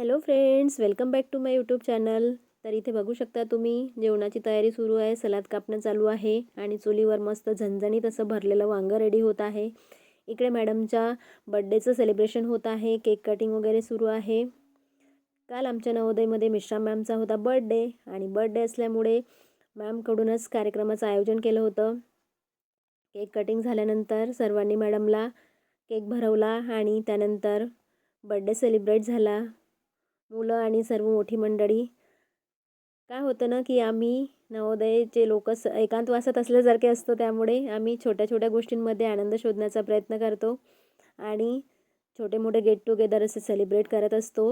Hello friends, welcome back to my YouTube channel. तर इथे बघू शकता तुम्ही जेवणाची तयारी सुरू आहे. सलाद कापणं चालू आहे आणि चुलीवर मस्त झणझणीत असं भरलेलं वांगं रेडी होत आहे. इकडे मॅडमच्या बड्डेचं सेलिब्रेशन होत आहे. केक कटिंग वगैरे सुरू आहे. काल आमच्या नवोदयमध्ये मिश्रा मॅमचा होता बड्डे आणि बड्डे असल्यामुळे मॅमकडूनच कार्यक्रमाचं आयोजन केलं होतं. केक कटिंग झाल्यानंतर सर्वांनी मॅडमला केक भरवला आणि त्यानंतर बड्डे सेलिब्रेट झाला. मुलं आणि सर्व मोठी मंडळी. काय होतं ना की आम्ही नवोदयचे लोक एकांतवासात असल्यासारखे असतो, त्यामुळे आम्ही छोट्या छोट्या गोष्टींमध्ये आनंद शोधण्याचा प्रयत्न करतो आणि छोटे मोठे गेट टुगेदर असे सेलिब्रेट करत असतो.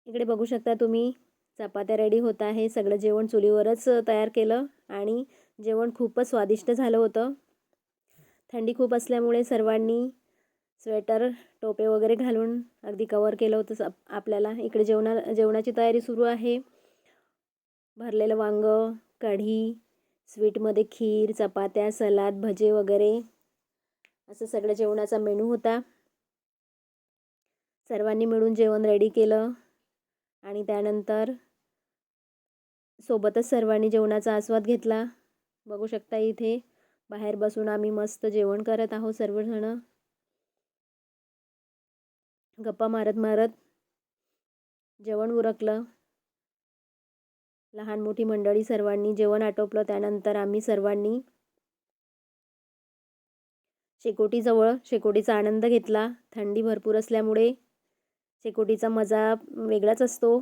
इकडे बघू शकता तुम्ही चपात्या रेडी होत आहे. सगळं जेवण चुलीवरच तयार केलं आणि जेवण खूपच स्वादिष्ट झालं होतं. थंडी खूप असल्यामुळे सर्वांनी स्वेटर टोपे वगैरे घालून अगदी कवर केलं होतं आपल्याला. इकडे जेवणाची तयारी सुरू आहे. भरलेलं वांगं, कढी, स्वीटमध्ये खीर, चपात्या, सलाद, भजे वगैरे असं सगळं जेवणाचा मेनू होता. सर्वांनी मिळून जेवण रेडी केलं आणि त्यानंतर सोबतच सर्वांनी जेवणाचा आस्वाद घेतला. बघू शकता इथे बाहेर बसून आम्ही मस्त जेवण करत आहोत सर्वजण. गप्पा मारत मारत जेवण उरकलं. लहान मोठी मंडळी सर्वांनी जेवण आटोपलं. त्यानंतर आम्ही सर्वांनी शेकोटीचा आनंद घेतला. थंडी भरपूर असल्यामुळे शेकोटीचा मजा वेगळाच असतो.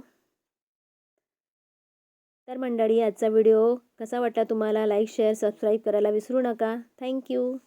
तर मंडळी, आजचा व्हिडिओ कसा वाटला तुम्हाला? लाईक, शेअर, सबस्क्राईब करायला विसरू नका. थँक्यू.